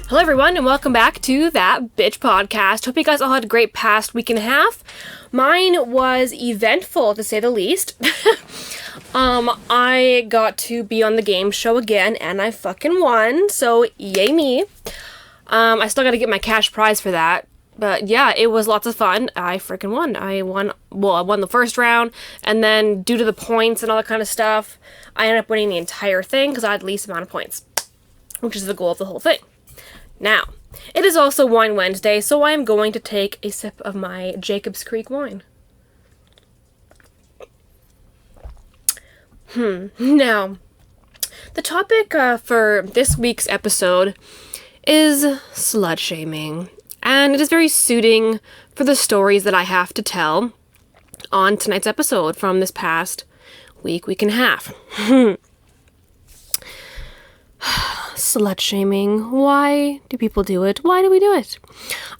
Hello everyone and welcome back to That Bitch Podcast. Hope you guys all had a great past week and a half. Mine was eventful to say the least. I got to be on the game show again and I fucking won, so yay me. I still gotta get my cash prize for that. But yeah, it was lots of fun. I freaking won. I won the first round, and then due to the points and all that kind of stuff, I ended up winning the entire thing because I had the least amount of points, which is the goal of the whole thing. Now, it is also Wine Wednesday, so I am going to take a sip of my Jacob's Creek wine. Now, the topic for this week's episode is slut-shaming, and it is very suiting for the stories that I have to tell on tonight's episode from this past week and a half. Slut-shaming. Why do people do it? Why do we do it?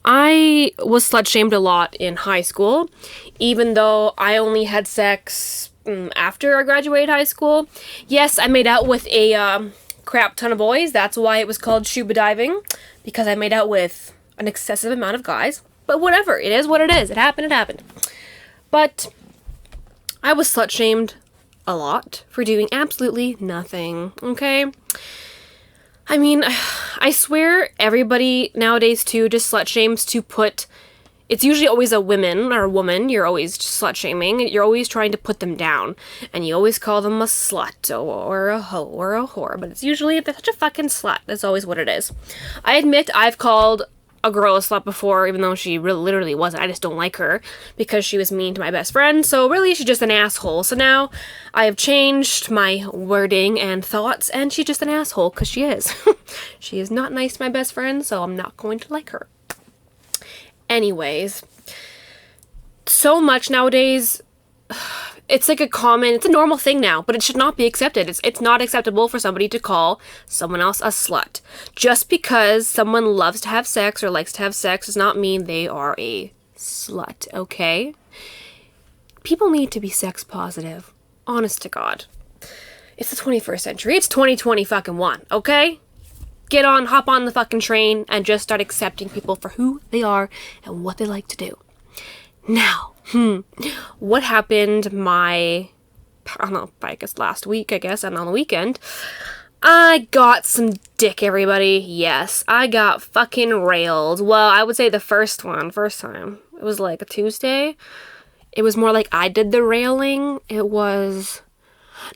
I was slut-shamed a lot in high school, even though I only had sex after I graduated high school. Yes, I made out with a crap ton of boys. That's why it was called scuba diving, because I made out with an excessive amount of guys. But whatever, it is what it is. It happened. But I was slut-shamed a lot for doing absolutely nothing, okay? I mean, I swear everybody nowadays too just slut shames to put, it's usually always a woman or a woman, you're always slut shaming, you're always trying to put them down, and you always call them a slut or a hoe or a whore, but it's usually, they're such a fucking slut, that's always what it is. I admit I've called a girl a slut before, even though she really literally wasn't. I just don't like her because she was mean to my best friend, so really she's just an asshole. So now I have changed my wording and thoughts, and she's just an asshole because she is. She is not nice to my best friend, so I'm not going to like her. Anyways, so much nowadays, it's like it's a normal thing now, but it should not be accepted. It's not acceptable for somebody to call someone else a slut. Just because someone loves to have sex or likes to have sex does not mean they are a slut, okay? People need to be sex positive. Honest to God. It's the 21st century. It's 2020 fucking one, okay? Hop on the fucking train and just start accepting people for who they are and what they like to do. Now, what happened I don't know, I guess last week, and on the weekend, I got some dick, everybody. Yes, I got fucking railed. Well, I would say the first time. It was like a Tuesday. It was more like I did the railing. It was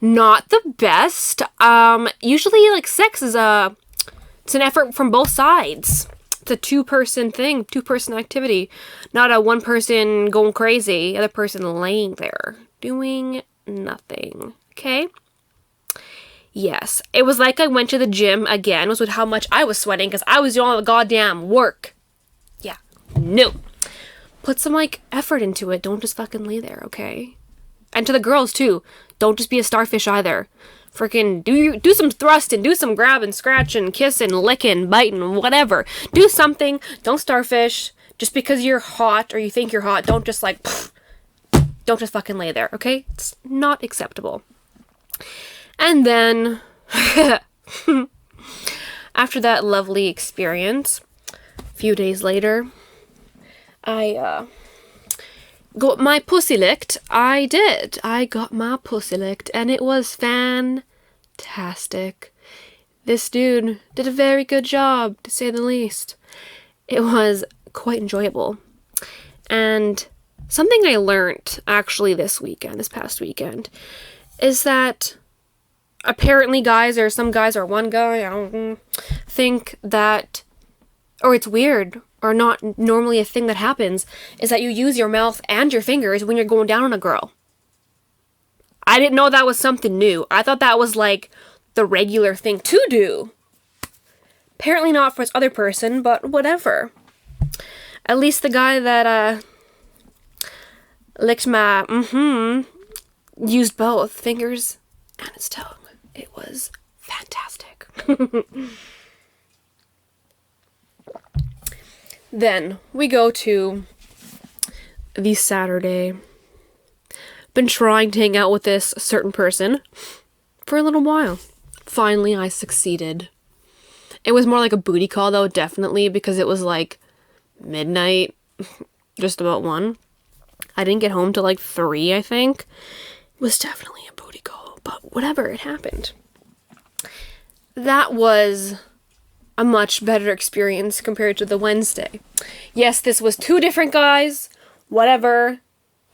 not the best. Usually, like, sex is it's an effort from both sides. It's a two-person thing, two-person activity, not a one person going crazy, other person laying there, doing nothing, okay? Yes, it was like I went to the gym again, was with how much I was sweating, because I was doing all the goddamn work. Yeah, no. Put some, effort into it, don't just fucking lay there, okay? And to the girls, too, don't just be a starfish either. Freaking do some thrusting, do some grabbing, scratching, kissing, licking, biting, whatever. Do something. Don't starfish. Just because you're hot or you think you're hot, don't just don't just fucking lay there, okay? It's not acceptable. And then, after that lovely experience, a few days later, I got my pussy licked. I did. I got my pussy licked, and it was fantastic. This dude did a very good job, to say the least. It was quite enjoyable. And something I learned, actually, this past weekend, is that apparently some guys or one guy, I don't know, think that, or it's weird, or not normally a thing that happens, is that you use your mouth and your fingers when you're going down on a girl. I didn't know that was something new. I thought that was the regular thing to do. Apparently not for this other person, but whatever. At least the guy that licked my used both fingers and his tongue. It was fantastic. Then we go to the Saturday. Been trying to hang out with this certain person for a little while. Finally, I succeeded. It was more like a booty call though, definitely, because it was like midnight, just about 1. I didn't get home till like 3, I think. It was definitely a booty call, but whatever, it happened. That was a much better experience compared to the Wednesday. Yes, this was 2 different guys, whatever.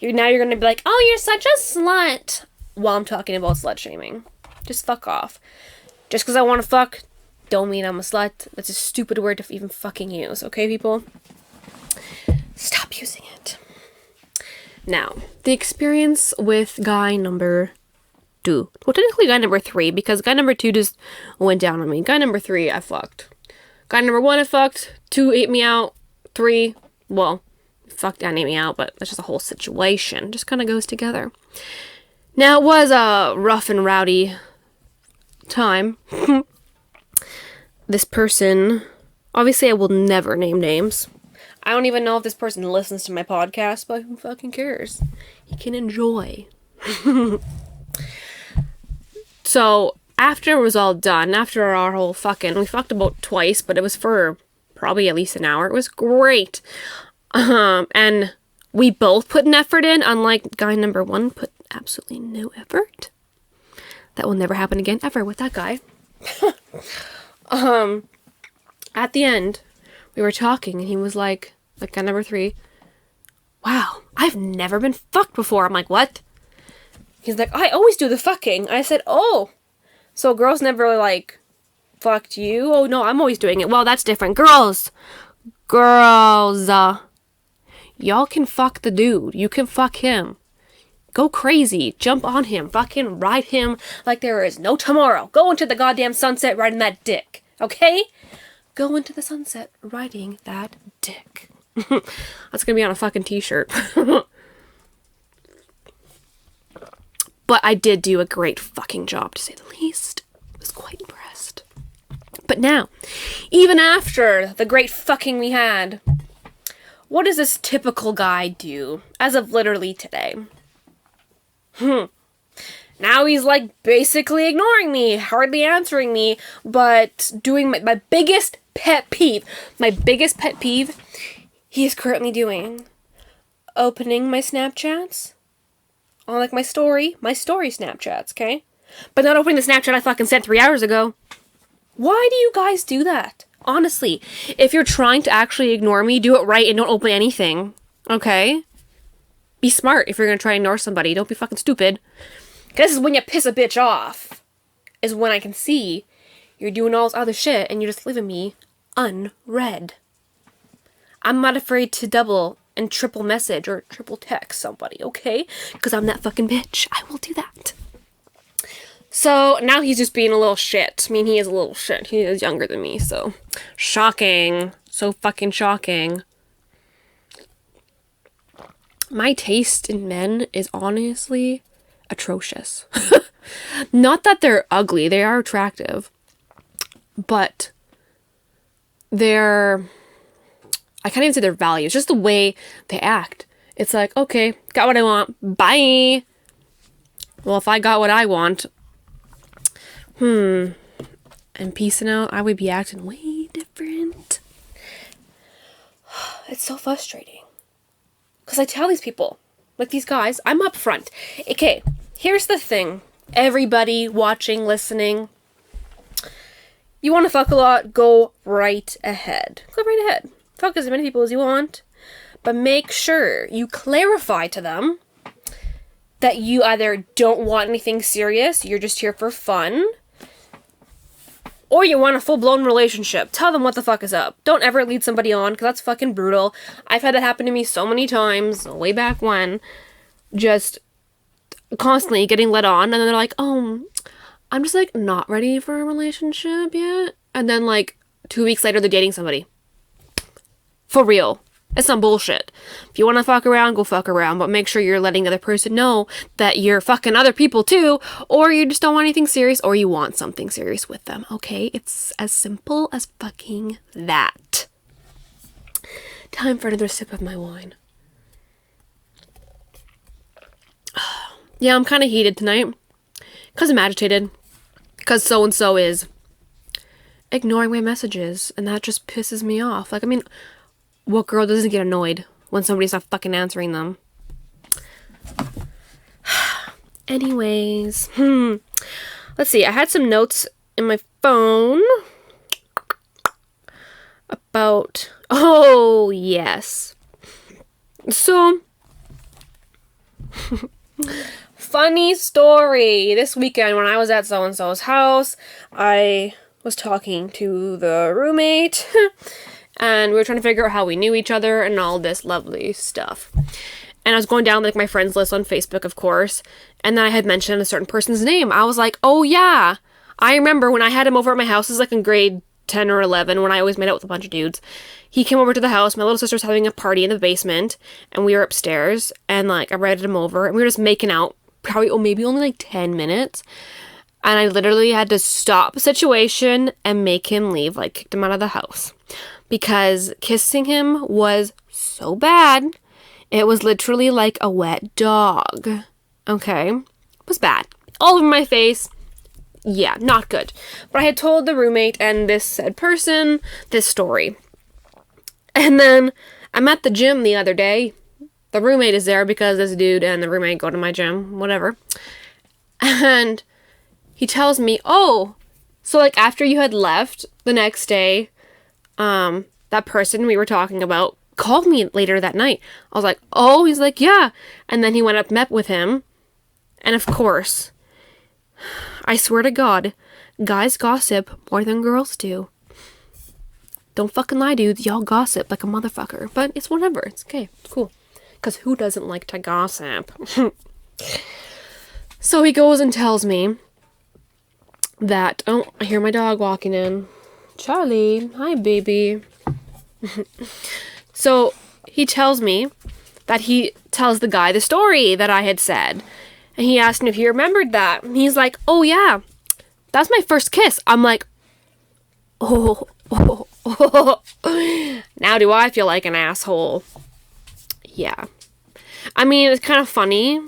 Now you're gonna be like, oh, you're such a slut, while I'm talking about slut-shaming. Just fuck off. Just because I want to fuck, don't mean I'm a slut. That's a stupid word to even fucking use, okay, people? Stop using it. Now, the experience with guy number 2. Well, technically guy number 3, because guy number 2 just went down on me. Guy number 3, I fucked. Guy number 1, I fucked. 2 ate me out. 3, well, fucked and ate me out, but that's just a whole situation. Just kind of goes together. Now, it was a rough and rowdy time. This person, obviously I will never name names. I don't even know if this person listens to my podcast, but who fucking cares? You can enjoy. So, after it was all done, after our whole fucking, we fucked about twice, but it was for probably at least an hour. It was great. And we both put an effort in, unlike guy number 1 put absolutely no effort. That will never happen again, ever, with that guy. At the end, we were talking, and he was like guy number 3, wow, I've never been fucked before. I'm like, what? He's like, I always do the fucking. I said, oh, so girls never, like, fucked you? Oh, no, I'm always doing it. Well, that's different. Girls, y'all can fuck the dude. You can fuck him. Go crazy. Jump on him. Fucking ride him like there is no tomorrow. Go into the goddamn sunset riding that dick. Okay? Go into the sunset riding that dick. That's gonna be on a fucking t-shirt. But I did do a great fucking job, to say the least. I was quite impressed. But now, even after the great fucking we had, what does this typical guy do as of literally today? Now he's like basically ignoring me, hardly answering me, but doing my biggest pet peeve. My biggest pet peeve he is currently doing. Opening my Snapchats. On like my story Snapchats, okay? But not opening the Snapchat I fucking sent 3 hours ago. Why do you guys do that? Honestly, if you're trying to actually ignore me, do it right and don't open anything, okay? Be smart if you're gonna try to ignore somebody. Don't be fucking stupid. This is when you piss a bitch off. Is when I can see you're doing all this other shit and you're just leaving me unread. I'm not afraid to double and triple message or triple text somebody, okay? Because I'm that fucking bitch. I will do that. So now he's just being a little shit. I mean, he is a little shit. He is younger than me, so shocking. So fucking shocking. My taste in men is honestly atrocious. Not that they're ugly. They are attractive. But they're... I can't even say their values. Just the way they act. It's like, okay, got what I want. Bye. Well, if I got what I want... and peacing out, I would be acting way different. It's so frustrating. Because I tell these people, like these guys, I'm up front. Okay, here's the thing. Everybody watching, listening. You want to fuck a lot, go right ahead. Go right ahead. Fuck as many people as you want. But make sure you clarify to them that you either don't want anything serious, you're just here for fun, or you want a full-blown relationship. Tell them what the fuck is up. Don't ever lead somebody on, because that's fucking brutal. I've had that happen to me so many times, way back when. Just constantly getting led on, and then they're like, oh, I'm just, like, not ready for a relationship yet. And then, like, 2 weeks later, they're dating somebody. For real. It's some bullshit. If you want to fuck around, go fuck around, but make sure you're letting the other person know that you're fucking other people too, or you just don't want anything serious, or you want something serious with them, okay? It's as simple as fucking that. Time for another sip of my wine. Yeah, I'm kind of heated tonight, because I'm agitated, because so-and-so is ignoring my messages, and that just pisses me off. Like, I mean, what girl doesn't get annoyed when somebody's not fucking answering them? Anyways, let's see. I had some notes in my phone about... Oh, yes. So, funny story. This weekend when I was at so-and-so's house, I was talking to the roommate, and we were trying to figure out how we knew each other and all this lovely stuff. And I was going down, like, my friends list on Facebook, of course, and then I had mentioned a certain person's name. I was like, oh, yeah. I remember when I had him over at my house, it was, like, in grade 10 or 11, when I always made out with a bunch of dudes. He came over to the house. My little sister was having a party in the basement, and we were upstairs, and, like, I invited him over, and we were just making out, probably, maybe only, like, 10 minutes. And I literally had to stop the situation and make him leave, like, kicked him out of the house. Because kissing him was so bad. It was literally like a wet dog. Okay? It was bad. All over my face. Yeah, not good. But I had told the roommate and this said person this story. And then I'm at the gym the other day. The roommate is there because this dude and the roommate go to my gym, whatever. And he tells me, oh, so like after you had left the next day, that person we were talking about called me later that night. I was like, oh, he's like, yeah. And then he went up, met with him. And of course, I swear to God, guys gossip more than girls do. Don't fucking lie, dudes. Y'all gossip like a motherfucker. But it's whatever. It's okay. It's cool. Because who doesn't like to gossip? So he goes and tells me that, oh, I hear my dog walking in. Charlie, hi, baby. So he tells me that he tells the guy the story that I had said. And he asked him if he remembered that. And he's like, oh, yeah, that's my first kiss. I'm like, oh. Now do I feel like an asshole? Yeah. I mean, it's kind of funny.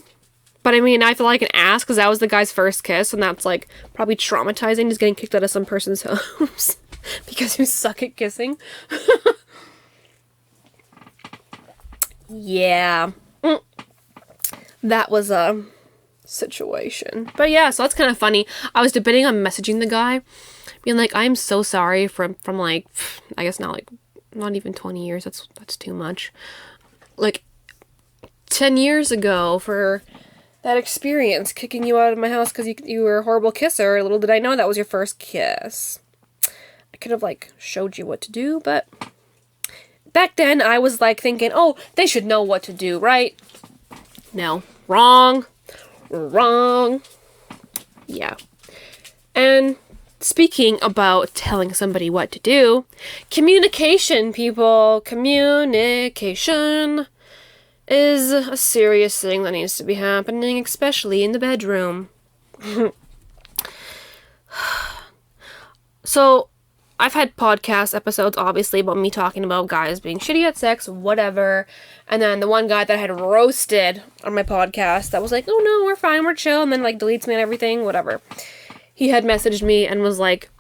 But I mean, I feel like an ass because that was the guy's first kiss. And that's like probably traumatizing, just getting kicked out of some person's house. Because you suck at kissing. Yeah. That was a situation. But yeah, so that's kind of funny. I was debating on messaging the guy, being like, I'm so sorry from like, I guess now, like, not even 20 years. That's too much. Like, 10 years ago for that experience, kicking you out of my house because you were a horrible kisser. Little did I know that was your first kiss. I could have, like, showed you what to do, but back then I was, like, thinking, oh, they should know what to do, right? No. Wrong. Yeah. And speaking about telling somebody what to do, communication, people. Communication is a serious thing that needs to be happening, especially in the bedroom. So, I've had podcast episodes, obviously, about me talking about guys being shitty at sex, whatever. And then the one guy that I had roasted on my podcast that was like, oh no, we're fine, we're chill, and then like deletes me and everything, whatever. He had messaged me and was like,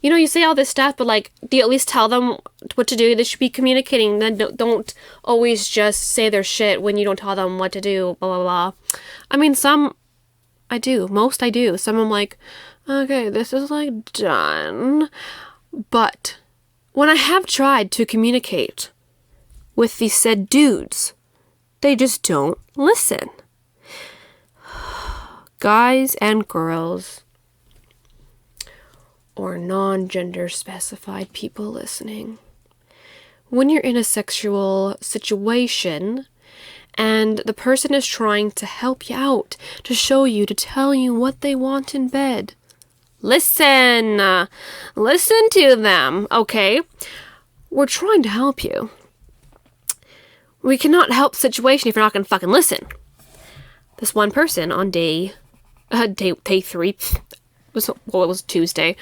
you know, you say all this stuff, but like, do you at least tell them what to do? They should be communicating. Then don't always just say their shit when you don't tell them what to do, blah, blah, blah. I mean, some I do. Most I do. Some I'm like, okay, this is like done. But when I have tried to communicate with these said dudes, they just don't listen. Guys and girls, or non-gender specified people listening, when you're in a sexual situation and the person is trying to help you out, to show you, to tell you what they want in bed, listen to them, okay? We're trying to help you. We cannot help the situation if you're not going to fucking listen. This one person on day 3, it was Tuesday.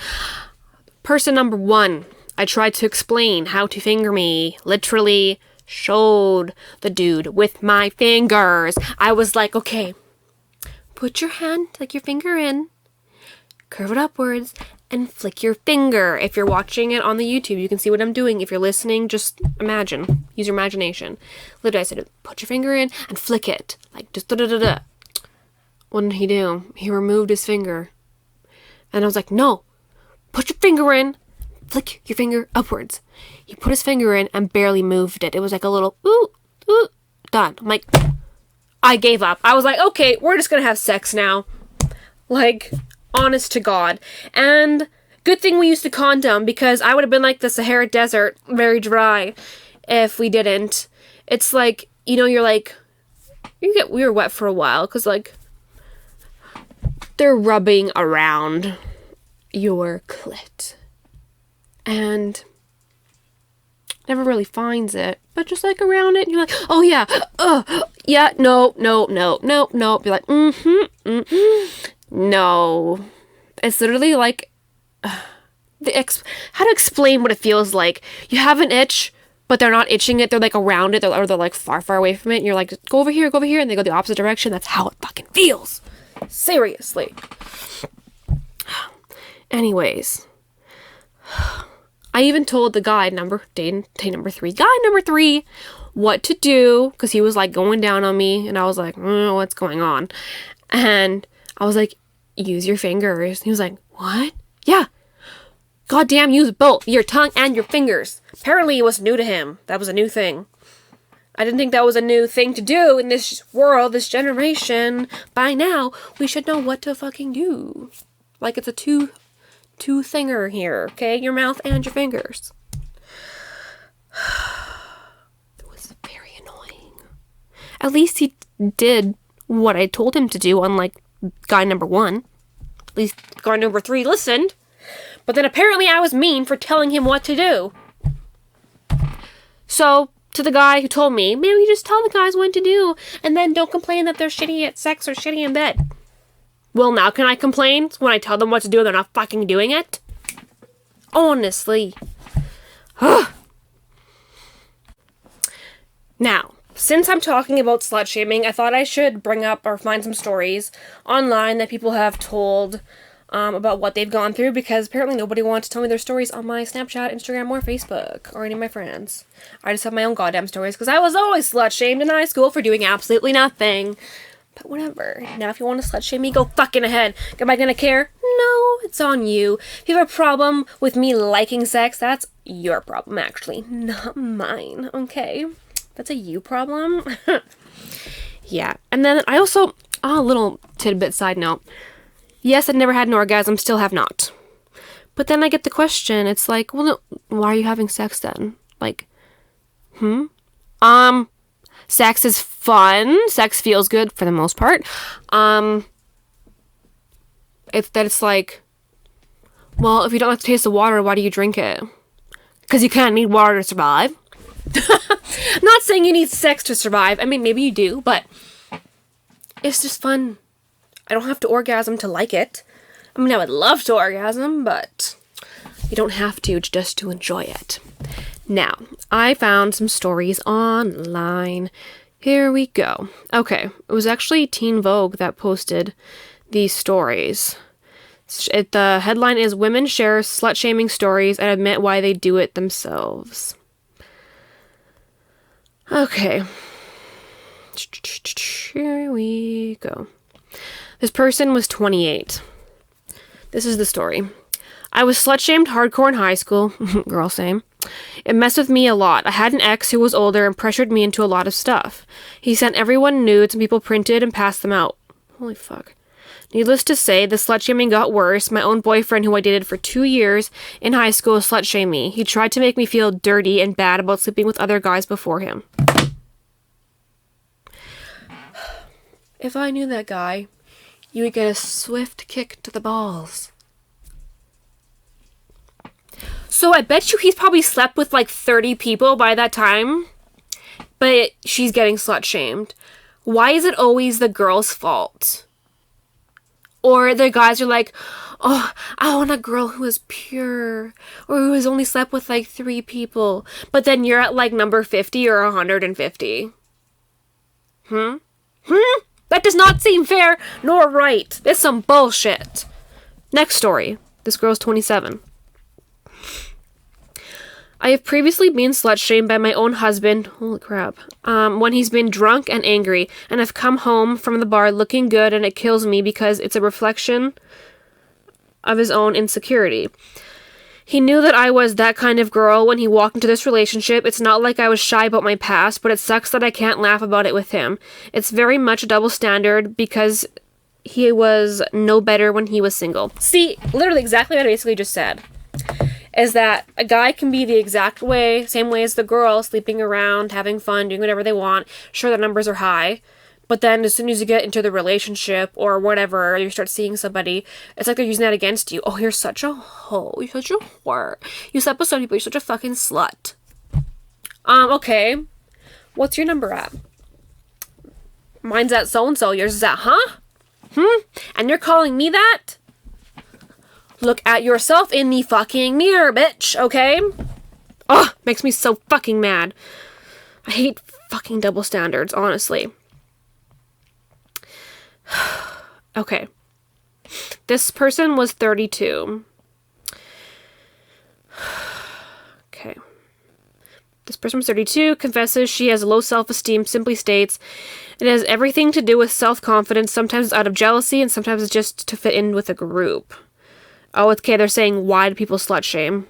Person number 1, I tried to explain how to finger me. Literally showed the dude with my fingers. I was like, okay, put your hand, like your finger in. curve it upwards, and flick your finger. If you're watching it on the YouTube, you can see what I'm doing. If you're listening, just imagine. Use your imagination. Literally, I said, put your finger in and flick it. Like, just da-da-da-da. What did he do? He removed his finger. And I was like, no, put your finger in, flick your finger upwards. He put his finger in and barely moved it. It was like a little, ooh, ooh, done. I'm like, I gave up. I was like, okay, we're just gonna have sex now. Like, honest to God. And good thing we used a condom, because I would have been like the Sahara Desert, very dry, if we didn't. It's like, you know, we were wet for a while, because like, they're rubbing around your clit. And never really finds it, but just like around it, and you're like, oh yeah, yeah, no. You're like, no. It's literally like, how to explain what it feels like. You have an itch, but they're not itching it. They're like around it, or they're like far away from it. And you're like, go over here, and they go the opposite direction. That's how it fucking feels. Seriously. Anyways, I even told the guy number three, what to do, because he was like going down on me, and I was like, what's going on? And I was like, use your fingers. He was like, what? Yeah. Goddamn, use both your tongue and your fingers. Apparently it was new to him. That was a new thing. I didn't think that was a new thing to do in this world, this generation. By now, we should know what to fucking do. Like, it's a two-thinger here, okay? Your mouth and your fingers. It was very annoying. At least he did what I told him to do, unlike guy number 1. At least guy number 3 listened. But then apparently I was mean for telling him what to do. So, to the guy who told me, maybe you just tell the guys what to do, and then don't complain that they're shitty at sex or shitty in bed. Well, now can I complain when I tell them what to do and they're not fucking doing it? Honestly. Now, since I'm talking about slut shaming, I thought I should bring up or find some stories online that people have told about what they've gone through, because apparently nobody wants to tell me their stories on my Snapchat, Instagram, or Facebook, or any of my friends. I just have my own goddamn stories, because I was always slut-shamed in high school for doing absolutely nothing. But whatever. Now, if you want to slut-shame me, go fucking ahead. Am I gonna care? No, it's on you. If you have a problem with me liking sex, that's your problem, actually. Not mine, okay? That's a you problem. Yeah. And then I also, a little tidbit side note. Yes, I've never had an orgasm, still have not. But then I get the question, it's like, well, no, why are you having sex then? Like, sex is fun. Sex feels good for the most part. It's like, well, if you don't like the taste of water, why do you drink it? Because you kind of need water to survive. I'm not saying you need sex to survive. I mean, maybe you do, but it's just fun. I don't have to orgasm to like it. I mean, I would love to orgasm, but you don't have to just to enjoy it. Now, I found some stories online. Here we go. Okay, it was actually Teen Vogue that posted these stories. The headline is Women Share Slut-Shaming Stories and Admit Why They Do It Themselves. Okay. Here we go. This person was 28. This is the story. I was slut-shamed hardcore in high school. Girl, same. It messed with me a lot. I had an ex who was older and pressured me into a lot of stuff. He sent everyone nudes and people printed and passed them out. Holy fuck. Needless to say, the slut-shaming got worse. My own boyfriend, who I dated for 2 years in high school, slut-shamed me. He tried to make me feel dirty and bad about sleeping with other guys before him. If I knew that guy, you would get a swift kick to the balls. So I bet you he's probably slept with like 30 people by that time. But she's getting slut-shamed. Why is it always the girl's fault? Or the guys are like, oh, I want a girl who is pure. Or who has only slept with like 3 people. But then you're at like number 50 or 150. That does not seem fair nor right. That's some bullshit. Next story. This girl's 27. I have previously been slut-shamed by my own husband, holy crap, when he's been drunk and angry, and I've come home from the bar looking good, and it kills me because it's a reflection of his own insecurity. He knew that I was that kind of girl when he walked into this relationship. It's not like I was shy about my past, but it sucks that I can't laugh about it with him. It's very much a double standard because he was no better when he was single. See, literally exactly what I basically just said. Is that a guy can be the exact same way as the girl, sleeping around, having fun, doing whatever they want. Sure, the numbers are high. But then as soon as you get into the relationship or whatever, or you start seeing somebody, it's like they're using that against you. Oh, you're such a hoe. You're such a whore. You slept with some people. You're such a fucking slut. Okay. What's your number at? Mine's at so-and-so. Yours is at, And you're calling me that? Look at yourself in the fucking mirror, bitch, okay? Ugh, makes me so fucking mad. I hate fucking double standards, honestly. Okay. This person was 32. Okay. This person was 32, confesses she has low self-esteem, simply states, it has everything to do with self-confidence, sometimes out of jealousy, and sometimes it's just to fit in with a group. Oh, okay, they're saying, why do people slut-shame?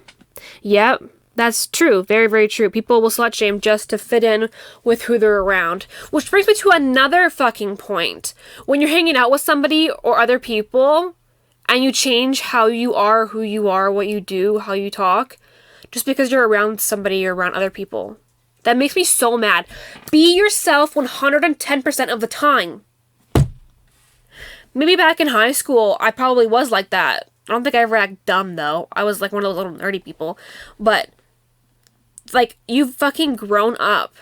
Yep, that's true. Very, very true. People will slut-shame just to fit in with who they're around. Which brings me to another fucking point. When you're hanging out with somebody or other people, and you change how you are, who you are, what you do, how you talk, just because you're around somebody or around other people. That makes me so mad. Be yourself 110% of the time. Maybe back in high school, I probably was like that. I don't think I ever act dumb, though. I was like one of those little nerdy people. But, like, you've fucking grown up.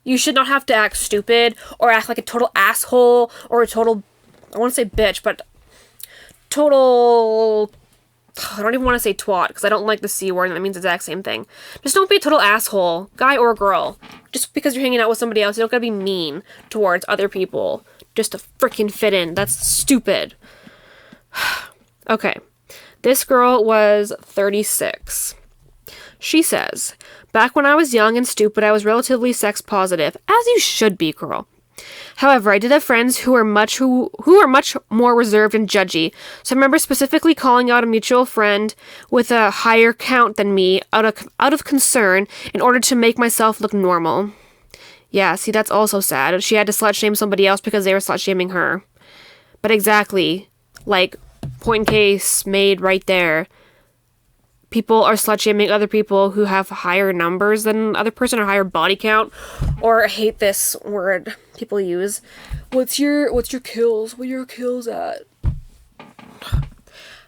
You should not have to act stupid or act like a total asshole or a total, I want to say bitch, but total, I don't even want to say twat because I don't like the C word and that means the exact same thing. Just don't be a total asshole, guy or girl. Just because you're hanging out with somebody else, you don't gotta be mean towards other people just to freaking fit in. That's stupid. Okay, this girl was 36. She says, back when I was young and stupid, I was relatively sex positive, as you should be, girl. However, I did have friends who were much more reserved and judgy, so I remember specifically calling out a mutual friend with a higher count than me out of concern in order to make myself look normal. Yeah, see, that's also sad. She had to slut-shame somebody else because they were slut-shaming her. But exactly, like, point case made right there. People are slut-shaming other people who have higher numbers than other person or higher body count. Or I hate this word people use. What's your kills? What are your kills at?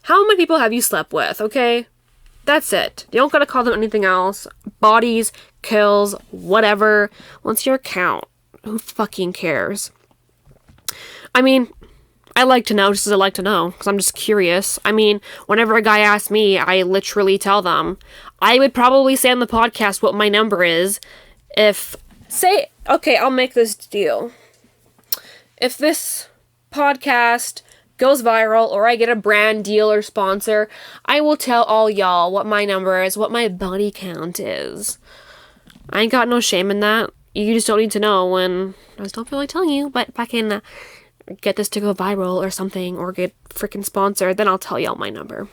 How many people have you slept with, okay? That's it. You don't gotta call them anything else. Bodies, kills, whatever. What's your count? Who fucking cares? I mean, I like to know just as I like to know, because I'm just curious. I mean, whenever a guy asks me, I literally tell them. I would probably say on the podcast what my number is if, say, okay, I'll make this deal. If this podcast goes viral or I get a brand deal or sponsor, I will tell all y'all what my number is, what my body count is. I ain't got no shame in that. You just don't need to know when I just don't feel like telling you, but if I can get this to go viral or something or get freaking sponsored, then I'll tell y'all my number.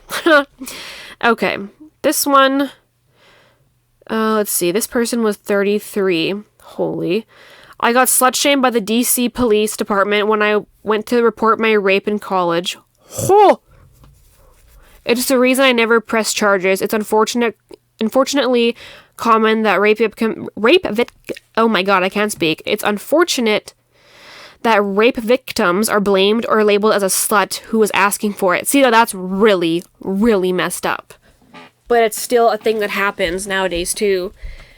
Okay, this one, let's see, this person was 33. Holy. I got slut-shamed by the DC Police Department when I went to report my rape in college. Oh! It's the reason I never pressed charges. It's unfortunately common that oh my god, I can't speak. It's unfortunate that rape victims are blamed or labeled as a slut who was asking for it. See, that's really, really messed up. But it's still a thing that happens nowadays too,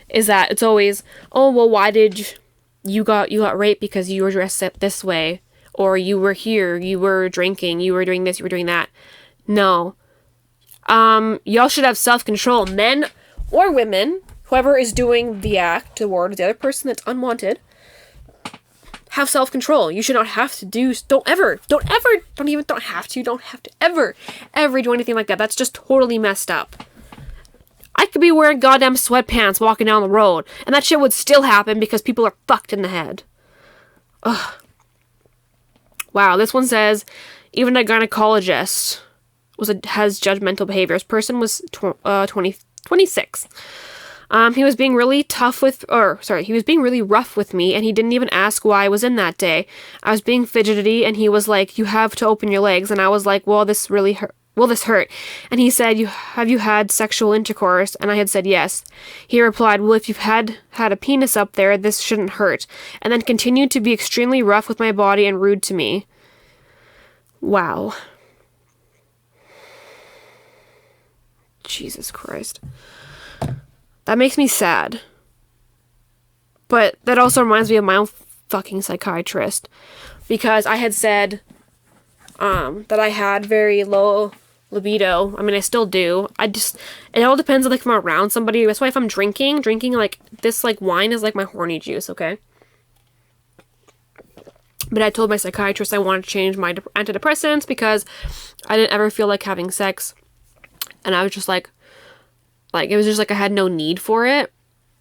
is that it's always, oh, well, why did you got raped because you were dressed up this way, or you were here, you were drinking, you were doing this, you were doing that. No. Y'all should have self-control, men or women, whoever is doing the act towards the other person that's unwanted, have self-control. You should not have to don't have to ever do anything like that. That's just totally messed up. I could be wearing goddamn sweatpants walking down the road, and that shit would still happen because people are fucked in the head. Ugh. Wow, this one says, even a gynecologist has judgmental behavior. This person was 26. He was being really he was being really rough with me, and he didn't even ask why I was in that day. I was being fidgety, and he was like, you have to open your legs, and I was like, well, this really hurt. Will this hurt? And he said, have you had sexual intercourse? And I had said yes. He replied, well, if you've had a penis up there, this shouldn't hurt. And then continued to be extremely rough with my body and rude to me. Wow. Jesus Christ. That makes me sad. But that also reminds me of my own fucking psychiatrist. Because I had said that I had very low libido. I mean, I still do. It all depends on, like, if I'm around somebody. That's why if I'm drinking, like, this, like, wine is like my horny juice, okay? But I told my psychiatrist I wanted to change my antidepressants because I didn't ever feel like having sex. And I was just like, it was just like I had no need for it.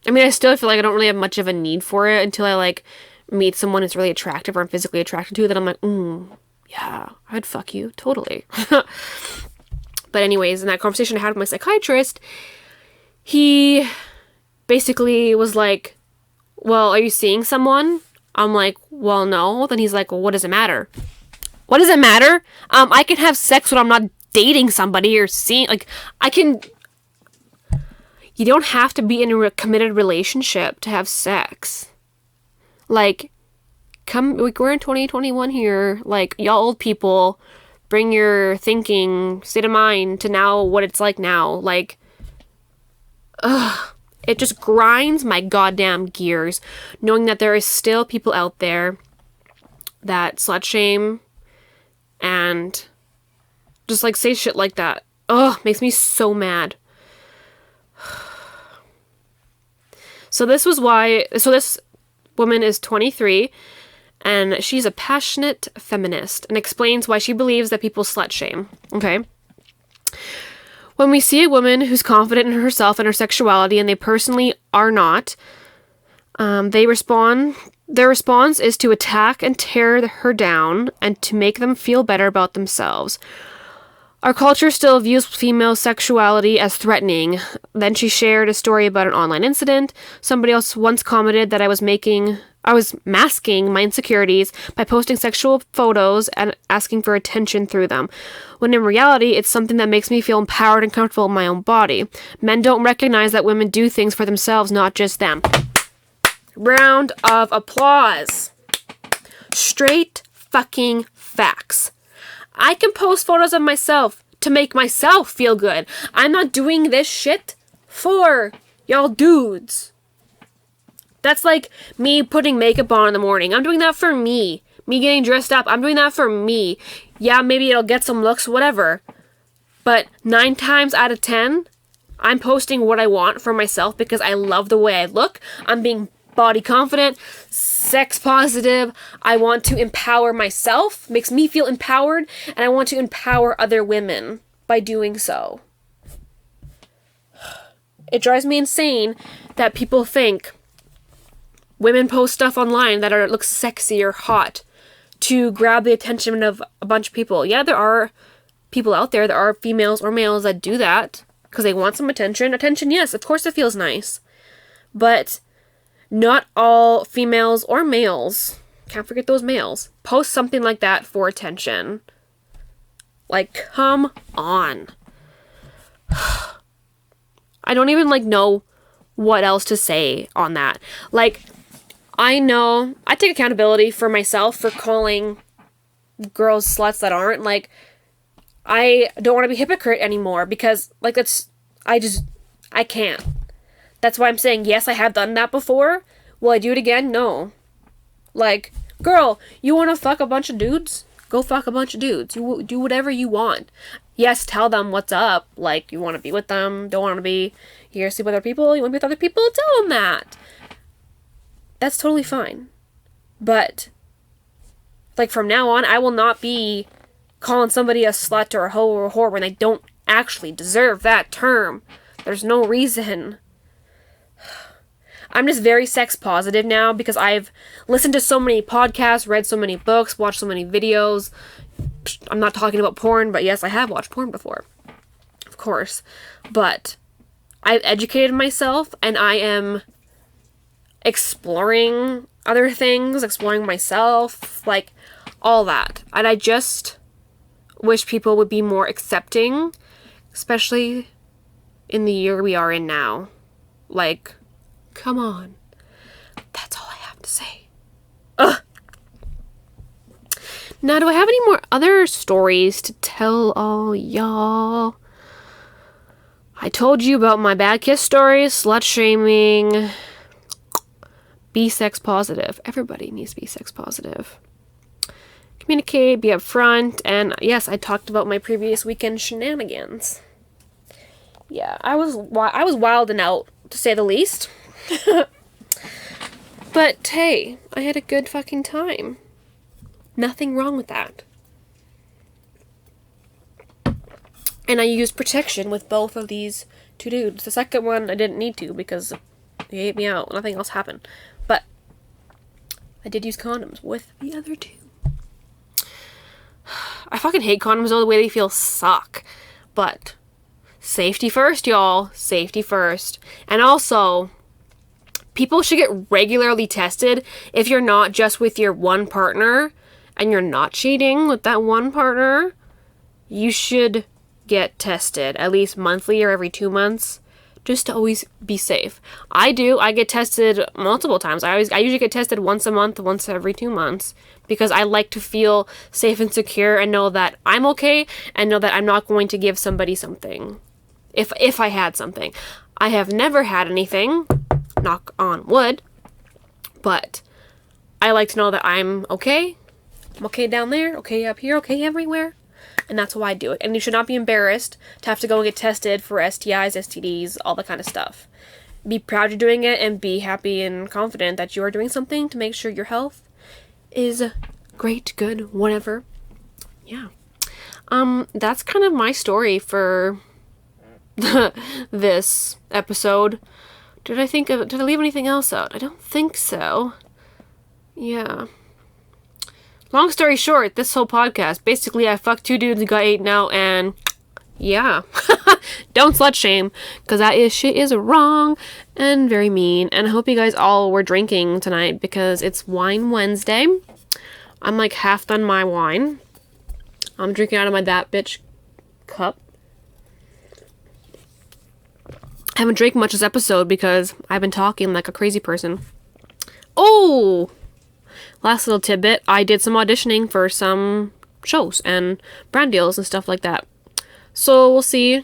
I mean, I still feel like I don't really have much of a need for it until I, like, meet someone who's really attractive or I'm physically attracted to. Then I'm like, yeah, I'd fuck you. Totally. But anyways, in that conversation I had with my psychiatrist, he basically was like, well, are you seeing someone? I'm like, well, no. Then he's like, well, what does it matter? What does it matter? I can have sex when I'm not dating somebody or seeing, like, you don't have to be in a committed relationship to have sex. Like, we're in 2021 here. Like, y'all old people, bring your thinking, state of mind to now what it's like now. Like, it just grinds my goddamn gears knowing that there is still people out there that slut shame and just, like, say shit like that. Makes me so mad. So this woman is 23 and she's a passionate feminist and explains why she believes that people slut shame. Okay. When we see a woman who's confident in herself and her sexuality and they personally are not, their response is to attack and tear her down and to make them feel better about themselves. Our culture still views female sexuality as threatening. Then she shared a story about an online incident. Somebody else once commented that I was masking my insecurities by posting sexual photos and asking for attention through them, when in reality, it's something that makes me feel empowered and comfortable in my own body. Men don't recognize that women do things for themselves, not just them. Round of applause. Straight fucking facts. I can post photos of myself to make myself feel good. I'm not doing this shit for y'all dudes. That's like me putting makeup on in the morning. I'm doing that for me. Me getting dressed up. I'm doing that for me. Yeah, maybe it'll get some looks, whatever. But 9 times out of 10, I'm posting what I want for myself because I love the way I look. I'm being body confident, sex positive. I want to empower myself. Makes me feel empowered. And I want to empower other women by doing so. It drives me insane that people think women post stuff online that looks sexy or hot to grab the attention of a bunch of people. Yeah, there are people out there, there are females or males that do that because they want some attention. Attention, yes, of course it feels nice. But not all females or males, can't forget those males, post something like that for attention. Like, come on. I don't even, know what else to say on that. Like, I know, I take accountability for myself for calling girls sluts that aren't. Like, I don't want to be a hypocrite anymore because, I can't. That's why I'm saying, yes, I have done that before. Will I do it again? No. Like, girl, you want to fuck a bunch of dudes? Go fuck a bunch of dudes. You do whatever you want. Yes, tell them what's up. Like, you want to be with them, don't want to be here, sleep with other people, you want to be with other people, tell them that. That's totally fine. But Like, from now on, I will not be calling somebody a slut or a hoe or a whore when they don't actually deserve that term. There's no reason. I'm just very sex positive now because I've listened to so many podcasts, read so many books, watched so many videos. I'm not talking about porn, but yes, I have watched porn before. Of course. But I've educated myself and I am exploring other things, exploring myself, like all that. And I just wish people would be more accepting, especially in the year we are in now. Like, come on. That's all I have to say. Ugh. Now, do I have any more other stories to tell all y'all? I told you about my bad kiss stories, slut-shaming. Be sex positive. Everybody needs to be sex positive. Communicate, be upfront, and yes, I talked about my previous weekend shenanigans. Yeah, I was wilding out, to say the least. But hey, I had a good fucking time. Nothing wrong with that. And I used protection with both of these two dudes. The second one I didn't need to because he ate me out. Nothing else happened. But I did use condoms with the other two. I fucking hate condoms though, the way they feel suck. But safety first, y'all. Safety first. And also, people should get regularly tested if you're not just with your one partner and you're not cheating with that one partner. You should get tested at least monthly or every 2 months just to always be safe. I get tested multiple times. I usually get tested once a month, once every 2 months, because I like to feel safe and secure and know that I'm okay and know that I'm not going to give somebody something if I had something. I have never had anything, knock on wood, but I like to know that I'm okay. I'm okay down there, okay up here, okay everywhere. And that's why I do it. And you should not be embarrassed to have to go and get tested for STIs, STDs, all that kind of stuff. Be proud you're doing it and be happy and confident that you are doing something to make sure your health is great, good, whatever. Yeah. That's kind of my story for this episode. Did I leave anything else out? I don't think so. Yeah. Long story short, this whole podcast, basically I fucked 2 dudes and got 8 now, and yeah. Don't slut shame, because shit is wrong and very mean. And I hope you guys all were drinking tonight, because it's Wine Wednesday. I'm like half done my wine. I'm drinking out of my That Bitch cup. I haven't drank much this episode because I've been talking like a crazy person. Oh! Last little tidbit, I did some auditioning for some shows and brand deals and stuff like that. So we'll see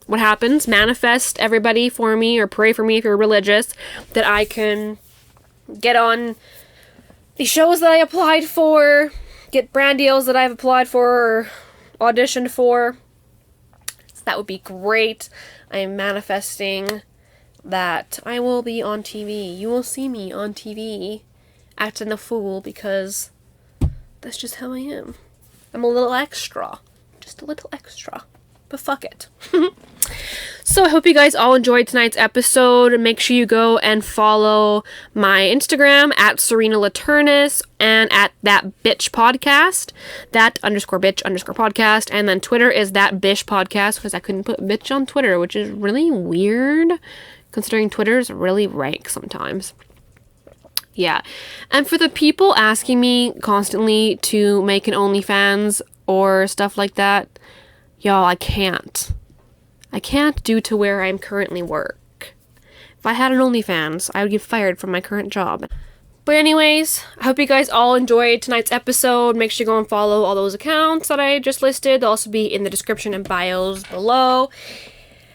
what happens. Manifest everybody for me, or pray for me if you're religious, that I can get on the shows that I applied for, get brand deals that I've applied for or auditioned for. So that would be great. I am manifesting that I will be on TV. You will see me on TV acting a fool, because that's just how I am. I'm a little extra. Just a little extra. But fuck it. So I hope you guys all enjoyed tonight's episode. Make sure you go and follow my Instagram at Serena Laternus and at That Bitch Podcast. That_bitch_podcast. And then Twitter is That Bish Podcast, because I couldn't put bitch on Twitter, which is really weird, considering Twitter's really rank sometimes. Yeah. And for the people asking me constantly to make an OnlyFans or stuff like that, y'all, I can't. I can't due to where I'm currently work. If I had an OnlyFans, I would get fired from my current job. But anyways, I hope you guys all enjoyed tonight's episode. Make sure you go and follow all those accounts that I just listed. They'll also be in the description and bios below.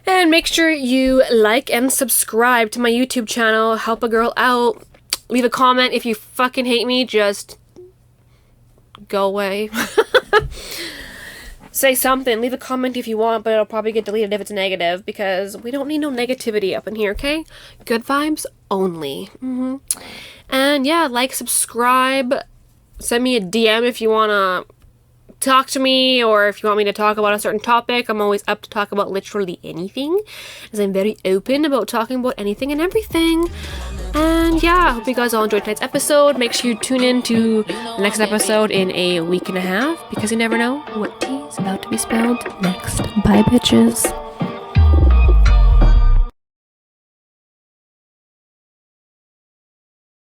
And make sure you like and subscribe to my YouTube channel. Help a girl out. Leave a comment if you fucking hate me. Just go away. Say something. Leave a comment if you want, but it'll probably get deleted if it's negative, because we don't need no negativity up in here, okay? Good vibes only. And yeah, like, subscribe, Send me a DM if you want to talk to me, or if you want me to talk about a certain topic. I'm always up to talk about literally anything, as I'm very open about talking about anything and everything. And yeah, I hope you guys all enjoyed tonight's episode. Make sure you tune in to the next episode in a week and a half, because you never know what tea is about to be spilled next. Bye, bitches.